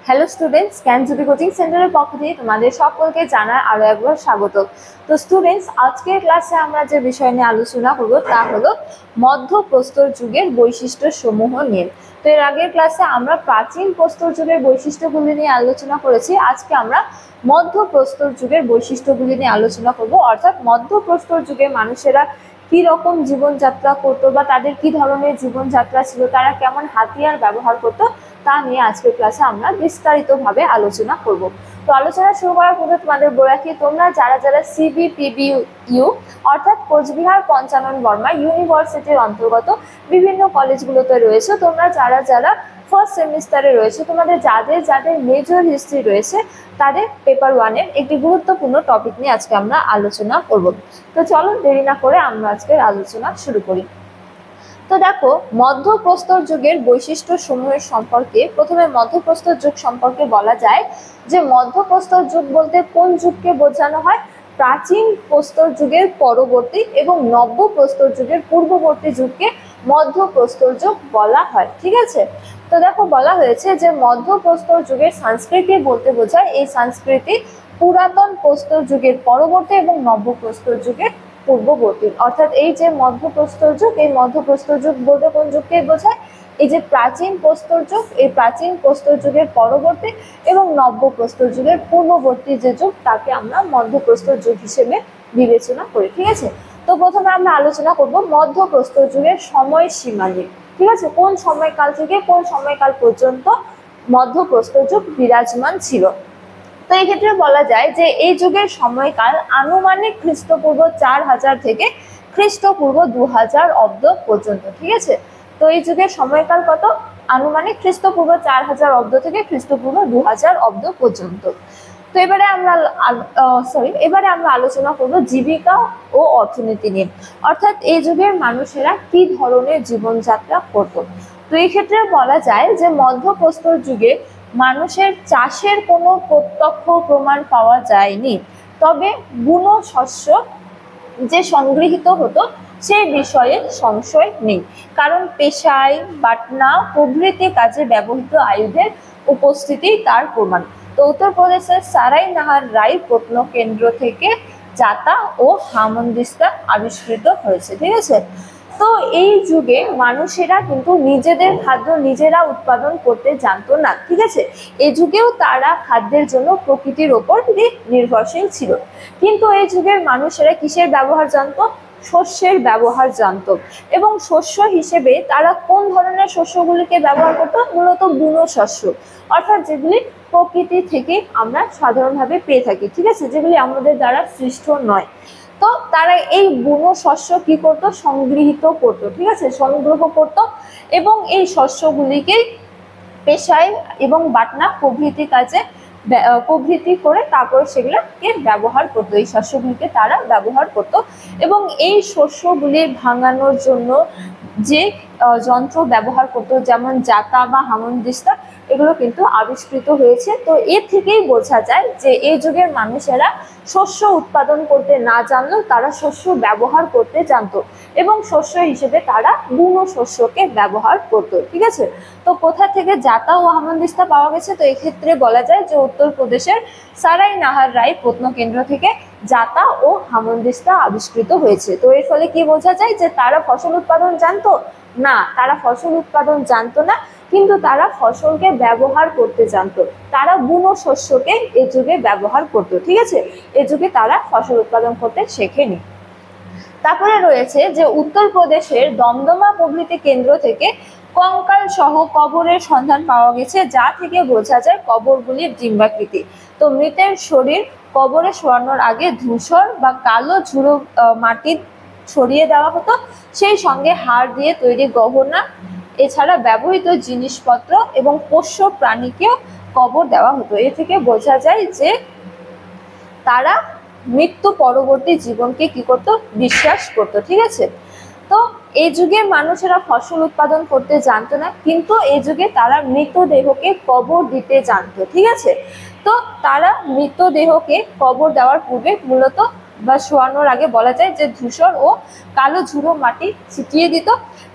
Hello students, জ্ঞানজ্যোতি coaching সেন্টারের পক্ষ থেকে তোমাদের সকলকে জানার আরো একবার স্বাগত। তো স্টুডেন্টস, আজকের ক্লাসে আমরা যে বিষয় নিয়ে আলোচনা করব তা হলো মধ্যপ্রস্তর যুগের বৈশিষ্ট্য সমূহ নিয়ে। তো এর আগের ক্লাসে আমরা প্রাচীন প্রস্তর যুগের বৈশিষ্ট্যগুলি নিয়ে আলোচনা করেছি। আজকে আমরা মধ্যপ্রস্তর যুগের বৈশিষ্ট্যগুলি নিয়ে আলোচনা করব, অর্থাৎ মধ্যপ্রস্তর যুগে মানুষেরা কি রকম জীবনযাত্রা করতো বা তাদের কি ধরনের জীবনযাত্রা ছিল, তারা কেমন হাতিয়ার ব্যবহার করতো, তা নিয়ে আজকের ক্লাসে আমরা বিস্তারিতভাবে আলোচনা করব। তো আলোচনা শুরু করার পূর্বে তোমাদের বলে রাখি, তোমরা যারা যারা সিবিপিবিইউ অর্থাৎ কোচবিহার পঞ্চানন বর্মা ইউনিভার্সিটির অন্তর্গত বিভিন্ন কলেজগুলোতে রয়েছে, তোমরা যারা যারা ফার্স্ট সেমিস্টারে রয়েছে, তোমাদের যাদের যাদের মেজর হিস্ট্রি রয়েছে তাদের পেপার 1-এর একটি গুরুত্বপূর্ণ টপিক নিয়ে আজকে আমরা আলোচনা করব। তো চলো দেরি না করে আমরা আজকের আলোচনা শুরু করি। তো দেখো, মধ্যপ্রস্তর যুগের বৈশিষ্ট্য সমূহের সম্পর্কে প্রথমে মধ্যপ্রস্তর যুগ সম্পর্কে বলা যায় যে মধ্যপ্রস্তর যুগ বলতে কোন যুগকে বোঝানো হয়? প্রাচীন প্রস্তর যুগের পরবর্তী এবং নব্য প্রস্তর যুগের পূর্ববর্তী যুগকে মধ্যপ্রস্তর যুগ বলা হয়। ঠিক আছে, তো দেখো বলা হয়েছে যে মধ্যপ্রস্তর যুগের সংস্কৃতি বলতে বোঝায় এই সংস্কৃতি পুরাতন প্রস্তর যুগের পরবর্তী এবং নব্য প্রস্তর যুগের পূর্ববর্তী। অর্থাৎ এই যে মধ্যপ্রস্তর যুগ, এই মধ্যপ্রস্তর যুগ বলতে কোন যুগকে বোঝায়? এই যে প্রাচীন প্রস্তর যুগ, এই প্রাচীন প্রস্তর যুগের পরবর্তী এবং নব্য প্রস্তর যুগের পূর্ববর্তী যে যুগ তাকে আমরা মধ্যপ্রস্তর যুগ হিসেবে বিবেচনা করি। ঠিক আছে, তো প্রথমে আমরা আলোচনা করব মধ্যপ্রস্তর যুগের সময়সীমা নিয়ে। ঠিক আছে, কোন সময়কাল থেকে কোন সময়কাল পর্যন্ত মধ্যপ্রস্তর যুগ বিরাজমান ছিল। তো এই ক্ষেত্রে বলা যায় যে এই যুগের সময়কাল আনুমানিক খ্রিস্টপূর্ব 4000 থেকে খ্রিস্টপূর্ব 2000 অব্দ পর্যন্ত। ঠিক আছে, তো এই যুগের সময়কাল কত? আনুমানিক খ্রিস্টপূর্ব 4000 অব্দ থেকে খ্রিস্টপূর্ব 2000 অব্দ পর্যন্ত। তো এবারে আমরা আলোচনা করব জীবিকা ও অর্থনীতি নিয়ে, অর্থাৎ এই যুগের মানুষেরা কি ধরনের জীবনযাত্রা করত। তো এই ক্ষেত্রে বলা যায় যে মধ্যপ্রস্তর যুগে মানুষের চাষের কোনো প্রত্যক্ষ প্রমাণ পাওয়া যায়নি, তবে বুনো শস্য যে সংগৃহীত হতো সেই বিষয়ে সংশয় নেই, কারণ পেশায় বাটনা প্রভৃতি কাজে ব্যবহৃত আয়ুধের উপস্থিতি তার প্রমাণ। তো উত্তরপ্রদেশের সারাই নাহার রায় প্রত্নকেন্দ্র থেকে জাতা ও হামনদিস্তা আবিষ্কৃত হয়েছে। ঠিক আছে, তো এই যুগে মানুষেরা কিন্তু নিজেদের খাদ্য নিজেরা উৎপাদন করতে জানতো না। ঠিক আছে, এই যুগেও তারা খাদ্যের জন্য প্রকৃতির ওপর নির্ভরশীল ছিল, কিন্তু এই যুগের মানুষেরা কিসের ব্যবহার জানতো? শস্যের ব্যবহার জানতো। এবং শস্য হিসেবে তারা কোন ধরনের শস্যগুলিকে ব্যবহার করতো? মূলত বুনো শস্য, অর্থাৎ যেগুলি প্রকৃতি থেকে আমরা সাধারণভাবে পেয়ে থাকি। ঠিক আছে, যেগুলি আমাদের দ্বারা সৃষ্ট নয়। তো তারা এই বুনো শস্য কি করতো? সংগৃহীত করতো। ঠিক আছে, সংগ্রহ করতো এবং এই শস্যগুলিকে পেশায় এবং বাটনা প্রভৃতি কাজে প্রভৃতি করে তারপর সেগুলোকে ব্যবহার করতো, এই শস্যগুলিকে তারা ব্যবহার করতো। এবং এই শস্যগুলি ভাঙানোর জন্য যে যন্ত্র ব্যবহার করতো, যেমন জাতা বা হামনদিস্তা, এগুলো কিন্তু আবিষ্কৃত হয়েছে। তো এর থেকেই বোঝা যায় যে এই যুগের মানুষেরা শস্য উৎপাদন করতে না জানলেও তারা শস্য ব্যবহার করতে জানতো এবং শস্য হিসেবে তারা বুনো শস্যকে ব্যবহার করতো। ঠিক আছে, তো কোথা থেকে জাতা ও হামনদিস্তা পাওয়া গেছে? তো এক্ষেত্রে বলা যায় যে উত্তরপ্রদেশের সারাই নাহার রায় প্রত্নকেন্দ্র থেকে জাতা ও হামনদিস্তা আবিষ্কৃত হয়েছে। তো এর ফলে কি বোঝা যায় যে তারা ফসল উৎপাদন জানতো না, তারা ফসল উৎপাদন জানতো না, কিন্তু তারা ফসলকে ব্যবহার করতে জানতো। তারা বুনো শস্যকে এ যুগে ব্যবহার করতো। ঠিক আছে, এ যুগে তারা ফসল উৎপাদন করতে শেখেনি। তারপরে রয়েছে যে উত্তরপ্রদেশের দমদমা প্রভৃতি কেন্দ্র থেকে কঙ্কাল সহ কবরের সন্ধান পাওয়া গেছে, যা থেকে বোঝা যায় কবরগুলির ডিম্বাকৃতি। তো মৃতের শরীর কবরে শোয়ানোর আগে ধূসর বা কালো ঝুড়ো মাটি ছড়িয়ে দেওয়া হতো, সেই সঙ্গে হাড় দিয়ে তৈরি গহনা, এছাড়া ব্যবহৃত জিনিসপত্র এবং পোষ্য প্রাণীকেও কবর দেওয়া হতো। এ থেকে বোঝা যায় যে তারা মৃত্যু পরবর্তী জীবনকে কি করতো? বিশ্বাস করতো। ঠিক আছে, তো এই যুগে মানুষেরা ফসল উৎপাদন করতে জানতো না, কিন্তু এই যুগে তারা মৃতদেহকে কবর দিতে জানতো। ঠিক আছে, তো তারা মৃতদেহকে কবর দেওয়ার পূর্বে মূলত বা শোয়ানোর আগে বলা যায় যে ধূসর ও কালো ঝুড়ো মাটি ছিটিয়ে দিত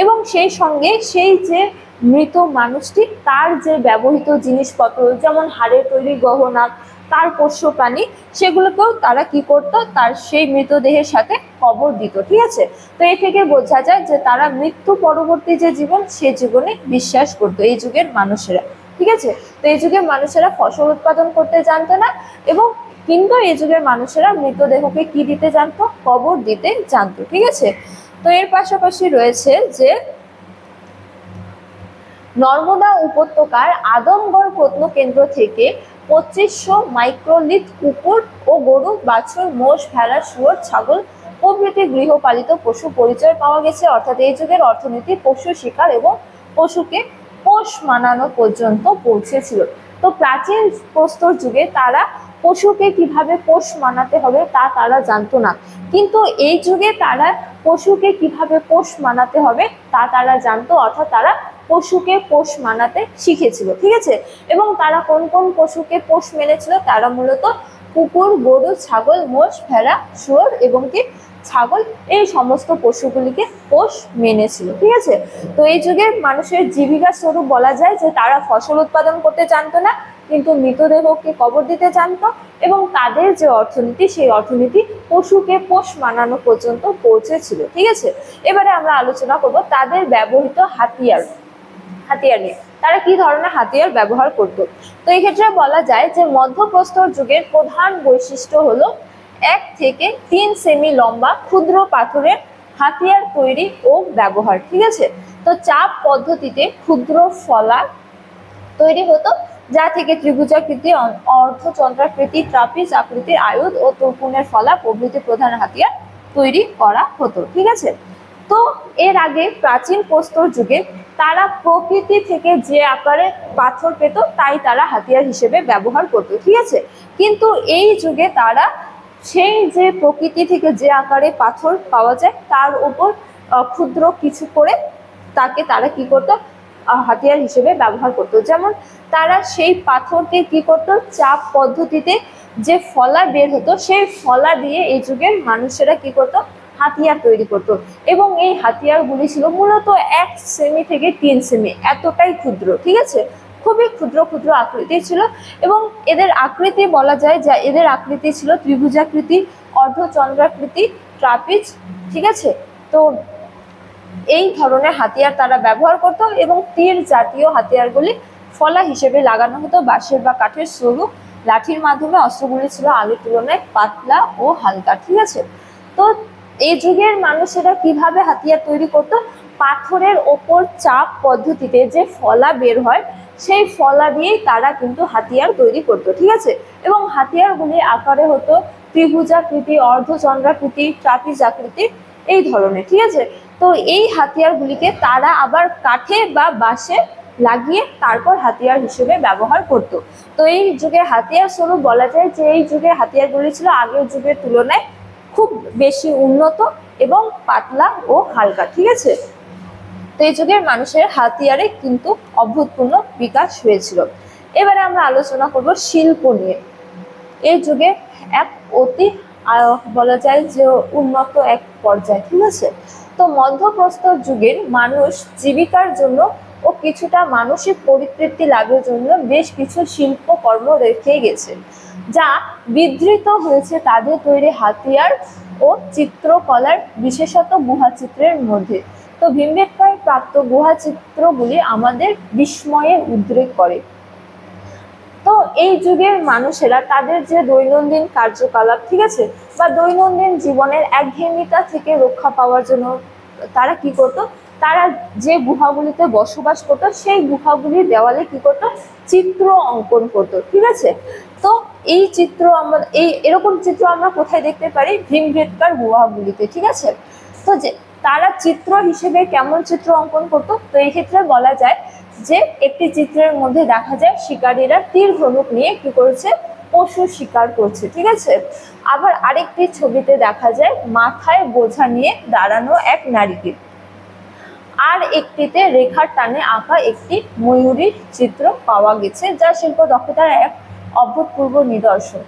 এবং সেই সঙ্গে সেই যে মৃত মানুষটি তার যে ব্যবহৃত জিনিসপত্র, যেমন হাড়ের তৈরি গহনা, তার পোষ্য প্রাণী, সেগুলোকেও তারা কি করত, তার সেই মৃতদেহের সাথে কবর দিত। ঠিক আছে, তো এই থেকে বোঝা যায় যে তারা মৃত্যু পরবর্তী যে জীবন, সে জীবনে বিশ্বাস করতো এই যুগের মানুষেরা। ঠিক আছে, তো এই যুগের মানুষেরা ফসল উৎপাদন করতে জানতো না, এবং কিন্তু এই যুগের মানুষেরা মৃতদেহকে কি দিতে জানতো, কবর দিতে জানতো। ঠিক আছে, তো এর পাশাপাশি রয়েছে যে নর্মদা উপত্যকার আদমগড় প্রত্নকেন্দ্র থেকে 2500 মাইক্রোলিথ কুকুর ও গরু, বাছুর, মোষ, ভেড়া, শুয়োর, ছাগল প্রভৃতি গৃহপালিত পশু পরিচয় পাওয়া গেছে। অর্থাৎ এই যুগের অর্থনীতি পশু শিকার এবং পশুকে পোষ মানানো পর্যন্ত পৌঁছেছিল। তো প্রাচীন প্রস্তর যুগে তারা পশুকে কিভাবে পোষ মানাতে হবে তা তারা জানতো না, কিন্তু এই যুগে তারা পশুকে কিভাবে পোষ মানাতে হবে তা তারা জানতো। অর্থাৎ তারা পশুকে পোষ মানাতে শিখেছিল। ঠিক আছে, এবং তারা কোন কোন পশুকে পোষ মেনেছিল, তারা মূলত কুকুর, গরু, ছাগল, মোষ, ভেড়া, শুয়োর এবং কি ছাগল, এই সমস্ত পশুগুলিকে পোষ মেনেছিল। ঠিক আছে, তো এই যুগের মানুষের জীবিকা স্বরূপ বলা যায় যে তারা ফসল উৎপাদন করতে জানতো না, কিন্তু মৃতদেহকে কবর দিতে জানতো, এবং তাদের যে অর্থনীতি, সেই অর্থনীতি পশুকে পোষ মানানো পর্যন্ত পৌঁছেছিল। ঠিক আছে, এবারে আমরা আলোচনা করব তাদের ব্যবহৃত হাতিয়ার নিয়ে। তারা কি ধরনের হাতিয়ার ব্যবহার করত। তো এই ক্ষেত্রে বলা যায় যে মধ্যপ্রস্তর যুগের প্রধান বৈশিষ্ট্য হলো 1 থেকে 3 সেমি লম্বা ক্ষুদ্র পাথরের হাতিয়ার তৈরি ও ব্যবহার। ঠিক আছে, তো চাপ পদ্ধতিতে ক্ষুদ্র ফলা তৈরি হতো, যা থেকে ত্রিভুজাকৃতি, অর্ধচন্দ্রাকৃতি, ট্রাপিজ আকৃতির আয়ুধ ও তুরপুনের ফলা প্রভৃতি প্রধান হাতিয়ার তৈরি করা হতো। ঠিক আছে, তো এর আগে প্রাচীন প্রস্তর যুগে তারা প্রকৃতি থেকে যে আকারে পাথর পেত তাই তারা হাতিয়ার হিসেবে ব্যবহার করত। ঠিক আছে, কিন্তু এই যুগে তারা সেই যে প্রকৃতি থেকে যে আকারে পাথর পাওয়া যায় তার উপর ক্ষুদ্র কিছু করে তাকে তারা কি করতো, হাতিয়ার হিসেবে ব্যবহার করত। যেমন তারা সেই পাথরকে কি করতো, চাপ পদ্ধতিতে যে ফলা বের হতো সেই ফলা দিয়ে এই যুগের মানুষেরা কি করতো, হাতিয়ার তৈরি করত, এবং এই হাতিয়ারগুলি ছিল মূলত 1 সেমি থেকে 3 সেমি, এতটাই ক্ষুদ্র। ঠিক আছে, খুবই ক্ষুদ্র ক্ষুদ্র আকৃতি ছিল, এবং এদের আকৃতি বলা যায় যে এদের আকৃতি ছিল ত্রিভুজাকৃতি, অর্ধচন্দ্রাকৃতি, ট্রাপিজ। ঠিক আছে, তো এই ধরনের হাতিয়ার তারা ব্যবহার করত, এবং তীর জাতীয় হাতিয়ারগুলি ফলা হিসেবে লাগানো হতো বাঁশের বা কাঠের সরু লাঠির মাধ্যমে। অস্ত্রগুলি ছিল আলুর তুলনায় পাতলা ও হালকা। ঠিক আছে, তো এই যুগের মানুষেরা কিভাবে হাতিয়ার তৈরি করত, পাথরের ওপর চাপ পদ্ধতিতে যে ফলা বের হয় সেই ফলা দিয়েই তারা কিন্তু হাতিয়ার তৈরি করত। ঠিক আছে, এবং হাতিয়ারগুলি আকারে হতো ত্রিভুজাকৃতি, অর্ধচন্দ্রাকৃতি, ট্রাপিজ আকৃতি, এই ধরনের। ঠিক আছে, তো এই হাতিয়ারগুলিকে তারা আবার কাঠে বা বাঁশে লাগিয়ে তারপর হাতিয়ার হিসেবে ব্যবহার করত। তো এই যুগে হাতিয়ার স্বরূপ বলা যায় যে এই যুগে হাতিয়ারগুলি ছিল আগের যুগের তুলনায় খুব বেশি উন্নত এবং পাতলা ও হালকা। ঠিক আছে, তো এই যুগের মানুষের হাতিয়ারে কিন্তু অভূতপূর্ণ বিকাশ হয়েছিল। এবারে আমরা আলোচনা করব শিল্প নিয়ে। এই যুগে এক অতি বলা যায় যে উন্নত এক পর্যায়ে। ঠিক আছে, তো মধ্যপ্রস্তর যুগের মানুষ জীবিকার জন্য ও কিছুটা মানসিক পরিতৃপ্তি লাভের জন্য বেশ কিছু শিল্পকর্ম রেখে গেছে, যা বিধৃত হয়েছে তাদের তৈরি হাতিয়ার ও চিত্রকলার, বিশেষত গুহাচিত্রের মধ্যে। তো ভীমবেটকায় প্রাপ্ত গুহাচিত্রগুলি আমাদের বিস্ময়ে উদ্রেক করে। তো এই যুগের মানুষেরা তাদের যে দৈনন্দিন কার্যকলাপ, ঠিক আছে, বা দৈনন্দিন জীবনের একঘেয়েমিতা থেকে রক্ষা পাওয়ার জন্য তারা কি করতো, তারা যে গুহাগুলিতে বসবাস করতো সেই গুহাগুলির দেওয়ালে কি করতো, চিত্র অঙ্কন করতো। ঠিক আছে, তো এই চিত্র আমরা এরকম চিত্র আমরা কোথায় দেখতে পারি, ভীমবেটকার গুহাগুলিতে। ঠিক আছে, তো যে তারা চিত্র হিসেবে কেমন চিত্র অঙ্কন করতো, তো এই ক্ষেত্রে বলা যায় যে একটি চিত্রের মধ্যে দেখা যায় শিকারীরা তীর ধনুক নিয়ে কি করছে, পশু শিকার করছে। ঠিক আছে, আবার আরেকটি ছবিতে দেখা যায় মাথায় বোঝা নিয়ে দাঁড়ানো এক নারীকে, আর একটিতে রেখার টানে আঁকা একটি ময়ূরীর চিত্র পাওয়া গেছে, যা শিল্প দক্ষতার এক অভূতপূর্ব নিদর্শন।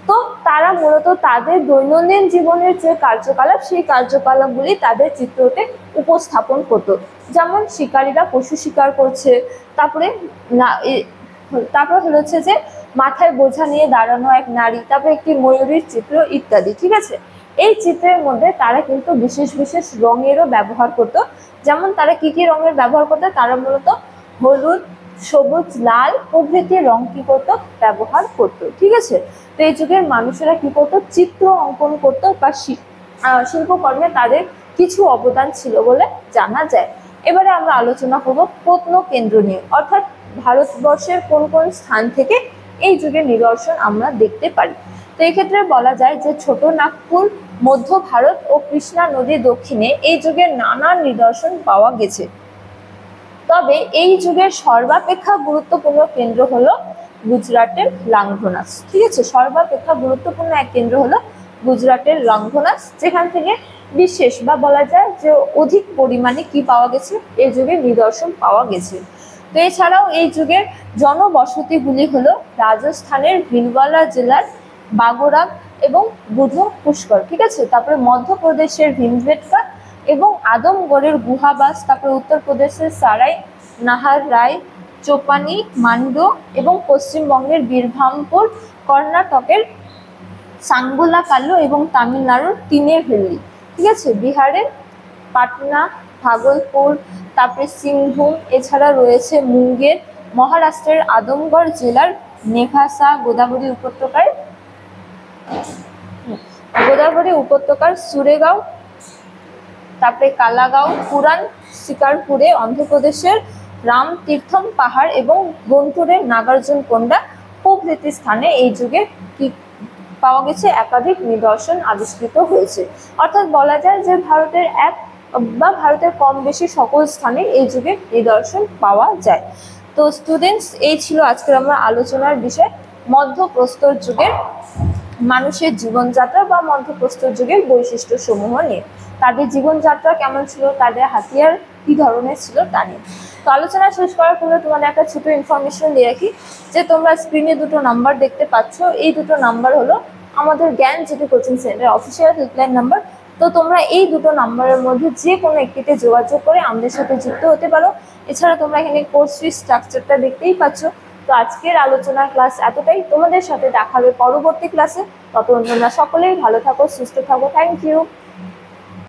তো তারা মূলত তাদের দৈনন্দিন জীবনের যে কার্যকলাপ, সেই কার্যকলাপগুলি তাদের চিত্রতে উপস্থাপন করতো। যেমন শিকারীরা পশু শিকার করছে, তারপরে হচ্ছে যে মাথায় বোঝা নিয়ে দাঁড়ানো এক নারী, তারপরে একটি ময়ূরীর চিত্র ইত্যাদি। ঠিক আছে, এই চিত্রের মধ্যে তারা কিন্তু বিশেষ বিশেষ রঙেরও ব্যবহার করতো। যেমন তারা কি কি রঙের ব্যবহার করতো, তারা মূলত হলুদ, সবুজ, লাল প্রভৃতি রং কি করতো, ব্যবহার করতো। ঠিক আছে, তো এই যুগের মানুষেরা কি করতো, চিত্র অঙ্কন করতো বা শিল্পকর্মে তাদের কিছু অবদান ছিল বলে জানা যায়। এবারে আমরা আলোচনা করব প্রত্নকেন্দ্র নিয়ে, অর্থাৎ ভারতবর্ষের কোন কোন স্থান থেকে এই যুগের নিদর্শন আমরা দেখতে পারি। তো এই ক্ষেত্রে বলা যায় যে ছোট নাগপুর, মধ্য ভারত ও কৃষ্ণা নদীর দক্ষিণে এই যুগের নানা নিদর্শন পাওয়া গেছে। তবে এই যুগের সর্বাপেক্ষা গুরুত্বপূর্ণ কেন্দ্র হলো গুজরাটের লাঙ্গনাস। ঠিক আছে, সর্বাপেক্ষা গুরুত্বপূর্ণ এক কেন্দ্র হলো গুজরাটের লাঙ্গনাস, যেখান থেকে বিশেষ বা বলা যায় যে অধিক পরিমাণে কি পাওয়া গেছে, এই যুগের নিদর্শন পাওয়া গেছে। তো এছাড়াও এই যুগের জনবসতিগুলি হলো রাজস্থানের ভিলওয়ালা জেলার বাগোরাম এবং বুধ পুষ্কর। ঠিক আছে, তারপরে মধ্যপ্রদেশের ভীমবেটকা এবং আদমগড়ের গুহাবাস, তারপরে উত্তরপ্রদেশের সারাই নাহার রায়, চোপানি, মান্ডো এবং পশ্চিমবঙ্গের বীরভূমপুর, কর্ণাটকের সাঙ্গোলাকাল্লু এবং তামিলনাড়ুর তিনেভেলি। ঠিক আছে, বিহারের পাটনা, ভাগলপুর, তারপরে সিংভূম, এছাড়া রয়েছে মুঙ্গের, মহারাষ্ট্রের আদমগড় জেলার নেভাসা, গোদাবরী উপত্যকার সুরেগাঁও, তারপরে কালাগাঁও, পুরান শিকারপুরে, অন্ধ্রপ্রদেশের রামতীর্থম পাহাড় এবং গুন্টুরের নাগার্জুনকোন্ডা প্রভৃতি স্থানে এই যুগে কি পাওয়া গেছে, একাধিক নিদর্শন আবিষ্কৃত হয়েছে। অর্থাৎ বলা যায় যে ভারতের কম বেশি সকল স্থানে এই যুগে নিদর্শন পাওয়া যায়। তো স্টুডেন্টস, এই ছিল আজকের আমরা আলোচনার বিষয় মধ্যপ্রস্তর যুগের মানুষের জীবনযাত্রা বা মধ্যপ্রস্তর যুগের বৈশিষ্ট্য সমূহ নিয়ে। তাদের জীবনযাত্রা কেমন ছিল, তাদের হাতিয়ার কি ধরনের ছিল তা নিয়ে। তো আলোচনা শেষ করার পূর্বে তোমাদের একটা ছোট ইনফরমেশন দিয়ে রাখি যে তোমরা স্ক্রিনে দুটো নাম্বার দেখতে পাচ্ছ, এই দুটো নাম্বার হলো আমাদের Gyanjyoti coaching centre official helpline number. তো তোমরা এই দুটো নাম্বারের মধ্যে যে কোনো একটিতে যোগাযোগ করে আমাদের সাথে যুক্ত হতে পারো। এছাড়া তোমরা এখানে কোর্স ফি স্ট্রাকচারটা দেখতেই পাচ্ছ। তো আজকের আলোচনার ক্লাস এতটাই, তোমাদের সাথে দেখা হবে পরবর্তী ক্লাসে। ততক্ষণ তোমরা সকলেই ভালো থাকো, সুস্থ থাকো। Thank you.